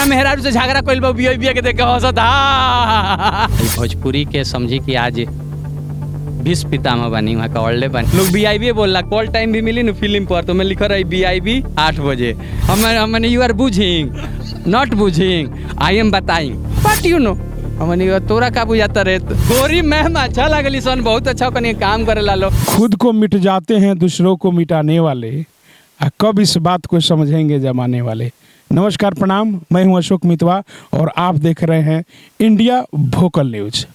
मेहरारू से झगड़ा कइल बा बिया के देख के हंसत भोजपुरी के समझी कि आज भीष्म पितामह बनी वहाँ का ऑल्डे बनी लोग वीआईपी बोल रहा कॉल टाइम भी मिली ना फिल्म पर तो मैं लिख रहा वीआईपी 8 बजे हमने यू आर बुझिंग नॉट बुझिंग आई एम बताइंग बट यू नो हमने तोरा का बुझाता रे गोरी मैम अच्छा लगली सन बहुत अच्छा कनी काम करे ला लो खुद को मिट जाते हैं दूसरों को मिटाने वाले कब इस बात को समझेंगे जमाने वाले। नमस्कार प्रणाम, मैं हूं अशोक मितवा और आप देख रहे हैं इंडिया वोकल न्यूज।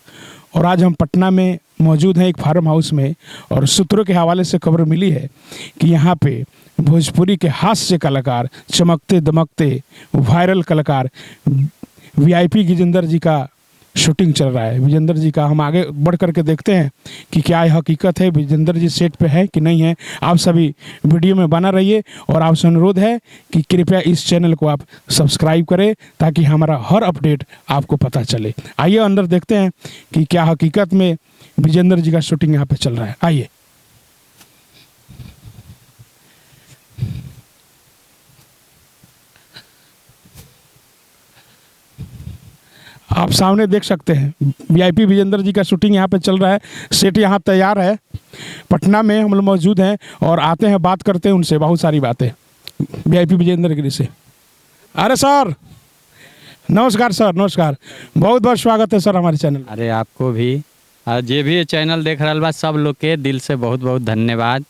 और आज हम पटना में मौजूद हैं एक फार्म हाउस में और सूत्रों के हवाले से खबर मिली है कि यहाँ पे भोजपुरी के हास्य कलाकार, चमकते दमकते वायरल कलाकार वीआईपी गजेंद्र जी का शूटिंग चल रहा है। विजेंद्र जी का हम आगे बढ़ करके देखते हैं कि क्या यह हकीकत है, विजेंद्र जी सेट पे है कि नहीं है। आप सभी वीडियो में बना रहिए और आपसे अनुरोध है कि कृपया इस चैनल को आप सब्सक्राइब करें ताकि हमारा हर अपडेट आपको पता चले। आइए अंदर देखते हैं कि क्या हकीकत में विजेंद्र जी का शूटिंग यहाँ पे चल रहा है। आइए। आप सामने देख सकते हैं वीआईपी विजेंद्र जी का शूटिंग यहाँ पे चल रहा है। सेट यहाँ तैयार है। पटना में हम लोग मौजूद हैं और आते हैं, बात करते हैं उनसे बहुत सारी बातें वीआईपी विजेंद्र गिरी से। अरे सर नमस्कार सर, नमस्कार, बहुत बहुत स्वागत है सर हमारे चैनल। अरे आपको भी जे भी चैनल देख रहा बा सब लोग के दिल से बहुत बहुत धन्यवाद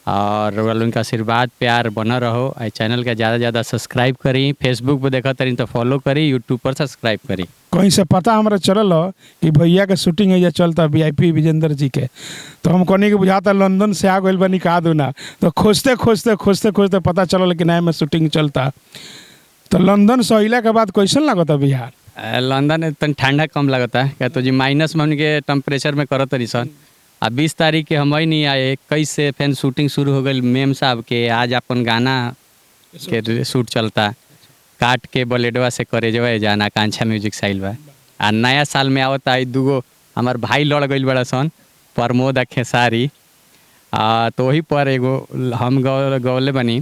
और उनका आशीर्वाद प्यार बना रहो। चैनल के ज़्यादा से ज़्यादा सब्सक्राइब करी, फेसबुक पे देखा तरी तो फॉलो करी, यूट्यूब पर सब्सक्राइब करी। कहीं से पता हमारा चलल हो कि भैया के शूटिंग है या चलता वीआईपी विजेंद्र जी के, तो हम कहने के बुझाता लंदन से आ गई बनी का दूना, तो खोजते खोजते खोजते खोजते पता चलल कि नया में शूटिंग चलता। तो लंदन से अइला के बाद कैसन लगता बिहार? लंदन तन ठंडा कम लगता है क्या तो जी माइनस में उनके टेम्परेचर में करत रही सन। 20 तारीख के हम ही नहीं आए, 21 से फिर शूटिंग शुरू हो गई मेम साहब के। आज अपन गाना के शूट चलता काट के बलेडवा से करे जवा जाना आकांक्षा म्यूजिक साइल बा। आ नया साल में आवता दूगो हमार भाई लड़ गई बड़ा सन प्रमोद आ खेसारी। तो वही पर एगो हम गौले बनी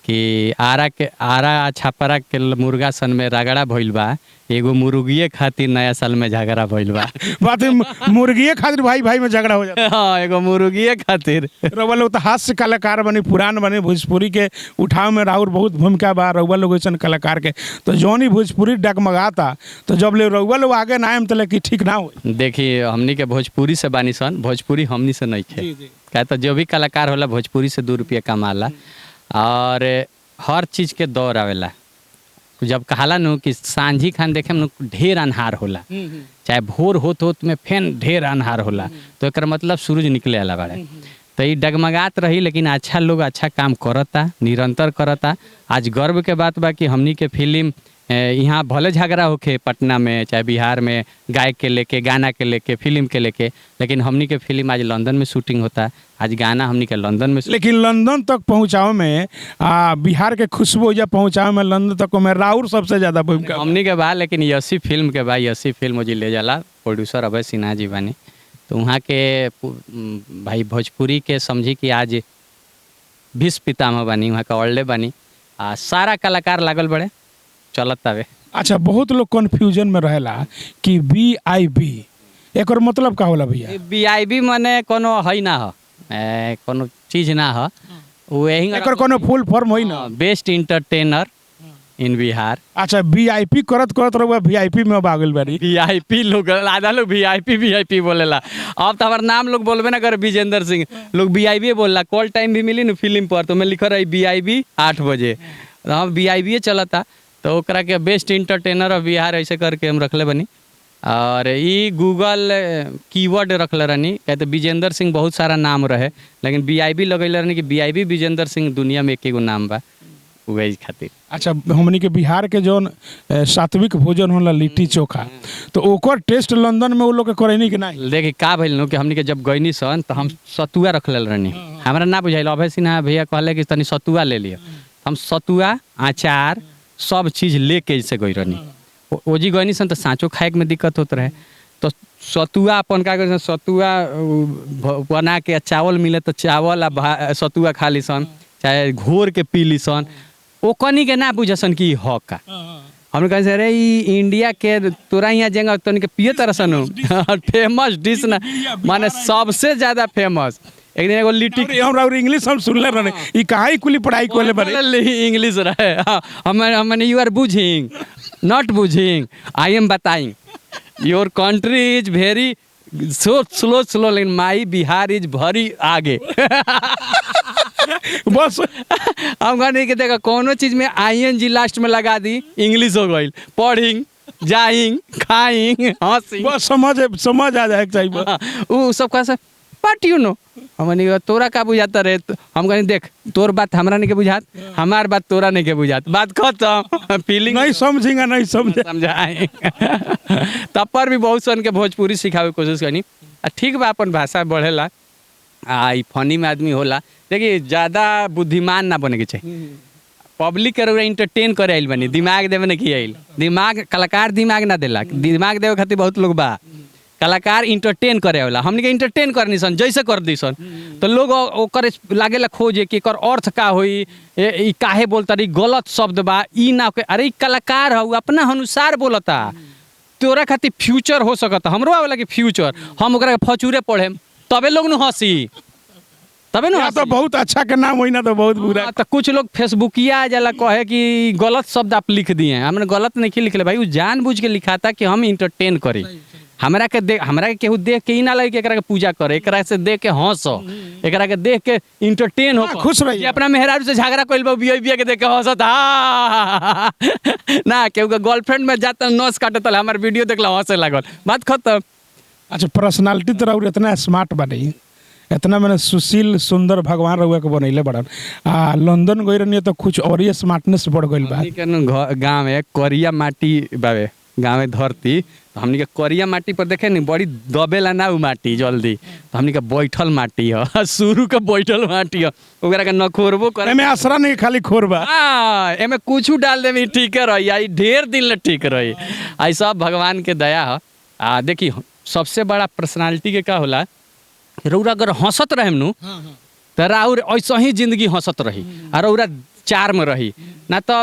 कि आरा छापरा के मुर्गा सन में रगड़ा भइल बा, एगो मुर्गिए खातिर नया साल में झगड़ा भइल बा। बात मुर्गिए खातिर भाई भाई में झगड़ा हो जाता। हाँ, एगो मुर्गिए खातिर। रउआ लोग तो हास्य कलाकार बने, पुरान बने, भोजपुरी के उठाव में राहुल बहुत भूमिका बा रउआ लोग ऐसा कलाकार के। तो जौन ही भोजपुरी डगमगाता तो जब ले रउआ लोग आगे ना आएम तो कि ठीक ना हो। देखिए हमनी के भोजपुरी से बानी सन, भोजपुरी हमनी से नहीं थे क्या तो जो भी कलाकार होला भोजपुरी से 2 रुपया कमाला और हर चीज़ के दौर आवेला। जब कहाला नु कि सांझी खान देखे में ढेर अन्हार होला, चाहे भोर होत में फेन ढेर अन्हार होला, तो एक मतलब सूरज निकले वाला बाड़े। तो ये डगमगात रही लेकिन अच्छा लोग अच्छा काम करता, निरंतर करता। आज गर्व के बात बा कि हमनी के फिल्म यहाँ भले झगड़ा होके पटना में चाहे बिहार में गायक के लेके, गाना के लेके, फिल्म के लेके, लेकिन हमनी के फिल्म आज लंदन में शूटिंग होता। आज गाना हमनी के लंदन में, लेकिन लंदन तक पहुँचाओ में बिहार के खुशबू या पहुँचाओ में लंदन तक में राउर सबसे ज़्यादा भूमिका हमनी के बा। लेकिन यसी फिल्म के बा, यसी फिल्म जी ले जाला प्रोड्यूसर अभय सिन्हा जी बानी। तो वहाँ के भाई भोजपुरी के समझी कि आज भीष्म पितामह बनी, वहाँ का ऑल्डे बनी। सारा कलाकार लागल बड़े चलत तवे। अच्छा, बहुत लोग कन्फ्यूजन में रहेला कि वीआईपी एक मतलब का होला भैया? वीआईपी माने कोनो है ना हो, कोनो चीज ना हो, वही एकर कोनो फुल फॉर्म होई ना, बेस्ट इंटरटेनर इन बिहार। अच्छा, वीआईपी करत करत रहुआ वीआईपी में बागल बारी। वीआईपी लोग आधा लोग वीआईपी बोलेला। अब तो हमारा नाम लोग बोलबे ना करे विजेंद्र सिंह, लोग वीआईपी बोलला। कॉल टाइम भी मिली ना फिल्म पर तो मैं लिख रहा वीआईपी 8 बजे, हम वीआईपी चलता। तो ओकरा के बेस्ट इंटरटेनर ऑफ बिहार ऐसे करके हम रखले बनी। और ये गूगल कीवर्ड रखले रहनी क्या तो विजेंद्र सिंह बहुत सारा नाम रहे, लेकिन वीआईपी लगैले रहनी कि वीआईपी विजेंद्र सिंह दुनिया में एक एगो नाम बा वही खातिर। अच्छा, हमनी के बिहार के जौन सात्विक भोजन होला लिट्टी चोखा, तो ओकर टेस्ट लंदन में वो लोग के करैनी कि नहीं? देखिए का भइल नो कि हमनी के जब गईनी सन तो हम सतुआ रखले रहनी। हमरा ना बुझाइल, अभय सिन्हा भैया कहले कि तनी सतुआ ले लियो। हम सतुआ अचार सब चीज़ लेके ऐसे गई रहनी। ओजी गईनी सन तो सांचो खाए में दिक्कत होत रहे, तो सतुआ अपन का कर सतुआ बना के चावल मिले तो चावल आ सतुआ खा ली सन, चाहे घोर के पी ली सन। ओ कनी के ना बुझसन कि ह का हमने कहे से अरे ई इंडिया के तोरा यहाँ जगह तो पिए तरह सनु फेमस डिश ना माने सबसे ज्यादा फेमस। एक दिन एगो लिट्टी और इंग्लिश हम सुनले रहे ई कहाँ कुली पढ़ाई कोले बने इंग्लिश रहे हम यू आर बुझिंग नॉट बुझिंग आई एम बताइंग your country is very so slow लेकिन माई बिहार इज भरी आगे बस हम कहने के देखो कोनो चीज में ING लास्ट में लगा दी इंग्लिश हो गई पढ़िंग जाइंग खाइंग हंसिंग बस समझ आ जाए चाहिए वो सब कैसे बट यू नो हमने तोरा का बुझाता रहे हम कहनी देख तोर बात हमरा नहीं के बुझात हमार बात तोरा नहीं के बुझात बात खत्म फीलिंग नहीं समझेंगे नहीं समझाए तब पर भी बहुत सन के भोजपुरी सिखावे के कोशिश करनी ठीक बा अपन भाषा बढ़ेला ई फनी में आदमी होला देखिए ज़्यादा बुद्धिमान ना बने के चाहिए पब्लिक के इंटरटेन करे आइल बनी दिमाग देवे नहीं आइल दिमाग कलाकार दिमाग ना देला दिमाग देवे खातिर बहुत लोग बा कलाकार इंटरटेन करे वाला हमने के इंटरटेन करनी सन जैसे कर दी सन तो लोग ओकर लागेला खोजे कि एकर अर्थ का होई ई काहे बोलता रही गलत शब्द बा ई ना अरे ई कलाकार हउ अपना अनुसार बोलता तोरा खातिर फ्यूचर हो सकता हमरो वाला के फ्यूचर हम ओकरा के फचूरे पढ़े तबे लोग न हंसी तबे न तो बहुत अच्छा के नाम होई ना तो बहुत बुरा तो कुछ लोग फेसबुकिया जाला कहे कि गलत शब्द आप लिख दिए हमने गलत नहीं लिखले भाई वो जानबूझ के लिखा था कि हम इंटरटेन करें हमरा के केहू देख के ई ना लगे कि एकरा के पूजा करे एकरा से देख के हंसो एकरा के देख के इंटरटेन हो खुश रहिए अपना मेहरारू से झगड़ा कइल बा बिया के देख के हंसत ना केहू के गर्लफ्रेंड में जाता नस काटत हमार वीडियो देखला हंसे लागल बात खत्म। अच्छा पर्सनालिटी तो रउर इतना स्मार्ट बनी इतना मैंने सुशील सुंदर भगवान रउआ के बनैले बड़न लंदन गई रहनी तो कुछ और ही स्मार्टनेस बढ़ गई बा गाँव में करिया माटी बावे गाँव में धरती तो हमनी के करिया माटी पर देखे नहीं बड़ी दबेला ना उ माटी जल्दी तो हमनी के बैठल माटी है शुरू के बैठल माटी है ओकरा के नखोरबो करे एमे आसरा नहीं खाली खोरबा एमे कुछ डाल देबी ठीक रही आई ढेर दिन ले ठीक रही आई सब भगवान के दया है देखी सबसे बड़ा पर्सनालिटी के का होला रउरा अगर हंसत रहे नु तो राउर ऐसा ही जिंदगी हंसत रही और रउरा चार में रही ना तो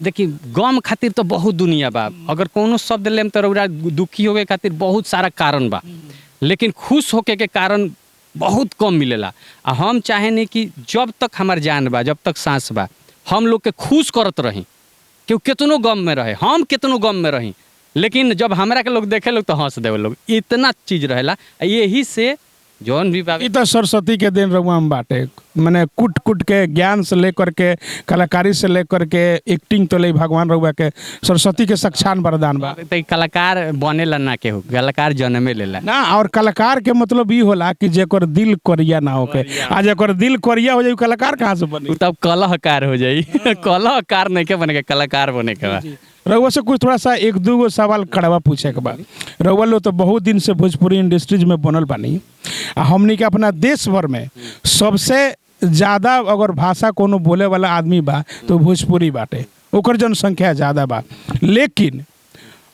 देखी गम खातिर तो बहुत दुनिया बा अगर कोनो शब्द लेम तो रउरा दुखी होवे खातिर बहुत सारा कारण बा लेकिन खुश होके के कारण बहुत कम मिलेला हम चाहे नहीं कि जब तक हमार जान बा जब तक सांस बा हम लोग के खुश करत रही कि कितनो गम में रहे हम कितनो गम में रही लेकिन जब हमरा के लोग देखे लोग तो हंस देवे लोग इतना चीज रहेला यही से जौन भी बात तो सरस्वती के दिन रहुआ हम बाटे मैंने कुट कुट के ज्ञान से लेकर के कलाकारी से लेकर के एक्टिंग तो ले भगवान रहुआ के सरस्वती के सक्षान वरदान बा तो कलाकार बनेला ना केहू कलाकार जन्मे लेला ना और कलाकार के मतलब ई होला कि जेकर दिल करिया ना होके आ जेकर दिल करिया हो जाई कलाकार कहाँ से बने तब कलाकार हो जाई कलाकार नहीं के बने के कलाकार बने के बा रउआ से कुछ थोड़ा सा एक दो सवाल कड़वा पूछे के बाद रउआ लोग तो बहुत दिन से भोजपुरी इंडस्ट्रीज में बनल बानी हमनी के अपना देश भर में सबसे ज़्यादा अगर भाषा कोनो बोले वाला आदमी बा तो भोजपुरी बाटे ओकर जनसंख्या ज़्यादा बा लेकिन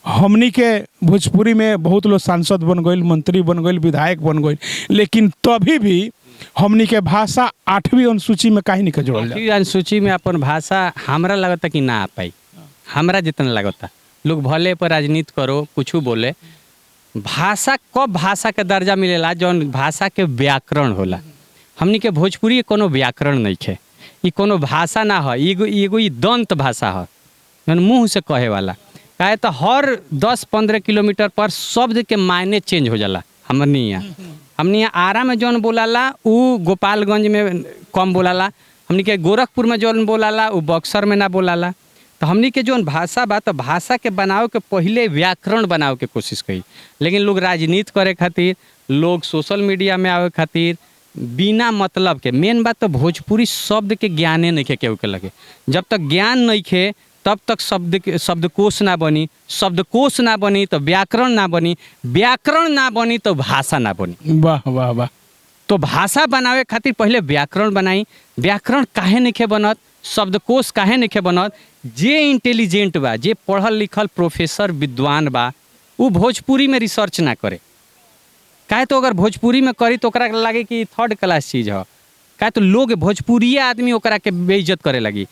हमनी के भोजपुरी में बहुत लोग सांसद बन गई मंत्री बन गई विधायक बन गई लेकिन तभी भी हमनी के भाषा 8वीं अनुसूची में काहे नहीं जोड़ल जाए अनुसूची में अपन भाषा हमरा लगता कि ना आ पाई हमरा जितना लगता लोग भले पर राजनीति करो कुछ बोले भाषा कब भाषा के दर्जा मिलेला जौन भाषा के व्याकरण होला हमनी के भोजपुरी कोनो व्याकरण नहीं है ये कोनो भाषा ना है एगो दंत भाषा है जौन मुँह से कहे वाला काहे तो हर 10-15 किलोमीटर पर शब्द के मायने चेंज हो जाला हमनी यहाँ आरा में जौन बोलाला उ गोपालगंज में कम बोलाला हमनी के गोरखपुर में जौन बोलाला उ बक्सर में ना बोलाला तो हमनी के जौन भाषा बा तो भाषा के बनावे के पहले व्याकरण बनावे के कोशिश करी लेकिन लोग राजनीति करे खातिर लोग सोशल मीडिया में आवे खातिर बिना मतलब के मेन बात तो भोजपुरी शब्द के ज्ञाने नहीं खे केहू के लगे जब तक ज्ञान नहीं खे तब तक शब्दकोश ना बनी शब्दकोश ना बनी तो व्याकरण ना बनी व्याकरण ना बनी तो भाषा ना बनी वाह वाह वाह तो भाषा बनावे खातिर पहले व्याकरण बनाई व्याकरण काहे नहीं खे बनत शब्दकोश काहे नहीं खे बनत जे इंटेलिजेंट बा जे पढ़ल लिखल प्रोफेसर विद्वान बा वो भोजपुरी में रिसर्च ना करे काहे तो अगर भोजपुरी में करी तो ओकरा लगे कि 3rd क्लास चीज़ है का तो लोग भोजपुरी आदमी ओकरा के बेइज्जत करे लगी।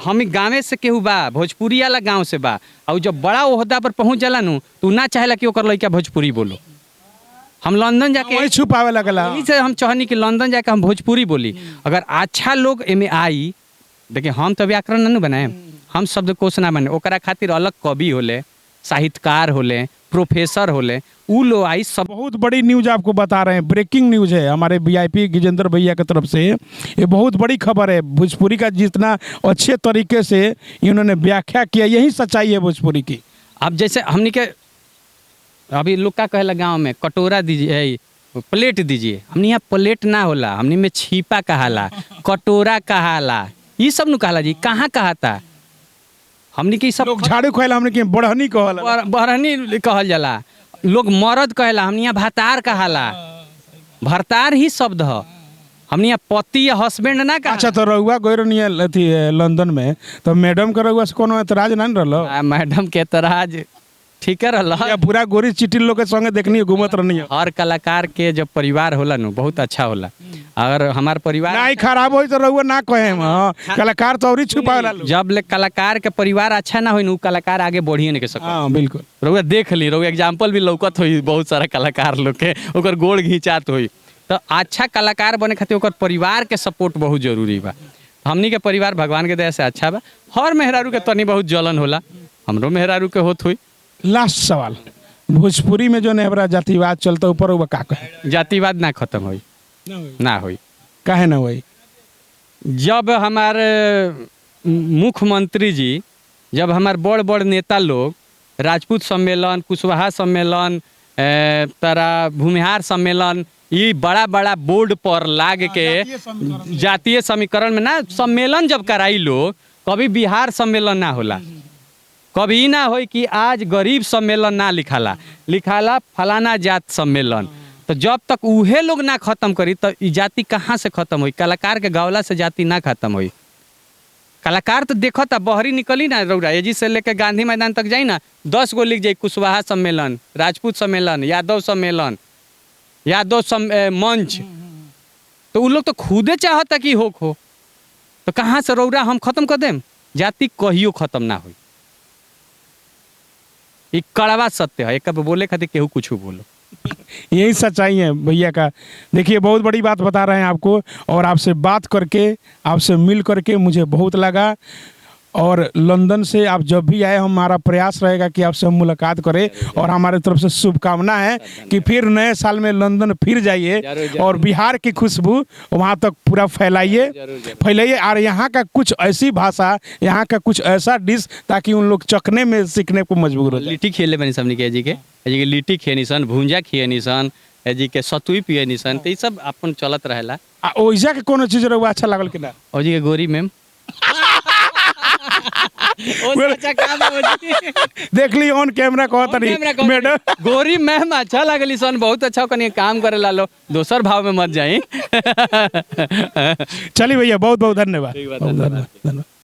हम गाँवे से केहू बा, भोजपुरी वाला गाँव से बा, और जब बड़ा ओहदा पर पहुँच जाला नु तो ना चाहेला कि ओकर लड़का भोजपुरी बोलो। हम लंदन जाके वही छुपावे लगला। यही से हम चाहनी कि लंदन जाके हम भोजपुरी बोली। अगर अच्छा लोग एमे आई, देखिए हम तो व्याकरण नहीं बनाए, हम शब्दकोश ना बने, ओकरा खातिर अलग कवि होले, साहित्यकार होले, प्रोफेसर होले, उ लोग आई सब। बहुत बड़ी न्यूज आपको बता रहे हैं, ब्रेकिंग न्यूज है हमारे वीआईपी गिजेंद्र भैया की तरफ से। ये बहुत बड़ी खबर है। भोजपुरी का जितना अच्छे तरीके से इन्होंने व्याख्या किया, यही सच्चाई है भोजपुरी की। अब जैसे हमने के अभी लोग का कहेला गाँव में कटोरा दीजिए, प्लेट दीजिए, हमने यहाँ प्लेट ना होला, हमने में छीपा कहाला, कटोरा कहाला, ये सब नु कहाला जी, कहाँ कहाता हमने के सब। लोग झाड़ू कहला, हमने के बढ़नी कहला, बरहनी कहल जाला, लोग मर्द कहेला, हमने यहाँ भातार कहाला, भरतार ही शब्द है, हमने यहाँ पति या हस्बैंड ना कहा। अच्छा तो रहुआ गैरनिया अथी लंदन में, तो मैडम के रहुआ से कोनो एतराज ना रहलो? मैडम के एतराज ठीक है रहला, या पूरा गोरी चिटिल लोग के संगे देखनी है, घूमत रहनी है। हर कलाकार के जब परिवार होला नु बहुत अच्छा होला। अगर हमार परिवार नहीं खराब होई तो रहुआ ना कहे हम, हाँ, कलाकार तो और ही छुपावेला लोग। जब ले कलाकार के परिवार अच्छा ना होई नु कलाकार आगे बढ़िए नहीं के सको। हाँ बिल्कुल, रउआ देख ली, रउआ एग्जाम्पल भी लौकत होई बहुत सारा कलाकार लोग के, ओकर गोड़ घिंचात होई। तो अच्छा कलाकार बने खातिर ओकर परिवार के सपोर्ट बहुत जरूरी बा। हमनी के परिवार भगवान के दया से अच्छा बा। हर मेहरारू के तनी बहुत जलन होला, हमरो मेहरारू के होत हुई। लास्ट सवाल, भोजपुरी में जो नेहरा जातिवाद चलता ऊपर वो का कहे? जातिवाद ना खत्म होई, ना होई। काहे ना होई? जब हमारे मुख्यमंत्री जी, जब हमारे बड़ बड़ नेता लोग राजपूत सम्मेलन, कुशवाहा सम्मेलन, तारा भूमिहार सम्मेलन, ये बड़ा बड़ा बोर्ड पर लाग के जातीय समीकरण में ना सम्मेलन जब कराई लोग, कभी बिहार सम्मेलन ना होला, कभी ना हो कि आज गरीब सम्मेलन ना लिखाला फलाना जात सम्मेलन। तो जब तक उहे लोग ना खत्म करी तो ई जाति कहाँ से खत्म हुई? कलाकार के गावला से जाति ना खत्म हुई। कलाकार तो देखो था बहरी निकली ना रौरा, एजी से लेकर गांधी मैदान तक जाई ना, 10 गो लिख जाई, कुशवाहा सम्मेलन, राजपूत सम्मेलन, यादव सम्मेलन, यादव मंच, तो उ लोग तो खुदे चाहता कि हो। तो कहाँ से रौरा हम खत्म कर देम? जाति कहियो खत्म ना हुई। एक कड़वा सत्य है, एक बोले खातिर केहू कुछ बोलो। यही सच्चाई है भैया का। देखिए बहुत बड़ी बात बता रहे हैं आपको, और आपसे बात करके, आपसे मिल करके मुझे बहुत लगा। और लंदन से आप जब भी आए, हमारा प्रयास रहेगा कि आपसे हम मुलाकात करें, और हमारे तरफ से शुभकामना है कि फिर नए साल में लंदन फिर जाइए और बिहार की खुशबू वहाँ तक पूरा फैलाइए। और यहाँ का कुछ ऐसी भाषा, यहाँ का कुछ ऐसा डिश, ताकि उन लोग चखने में सीखने को मजबूर हो जाए। लिट्टी खेले बनी सबनी के जी के लिट्टी खिए निसन, भूंजा खिए निसन, जी के सतुई पिए निसन, तो ये सब अपन चलत रहेला। ओइजा के कोनो चीज रहुआ अच्छा लागल कि ना? और जी के गोरी मैम देख ली ऑन कैमरा कहता नहीं मैडम, गोरी मैम अच्छा लगली सन, बहुत अच्छा कनी काम करे ला लो, दोसर भाव में मत जाई। चलिए भैया, बहुत बहुत धन्यवाद। धन्यवाद।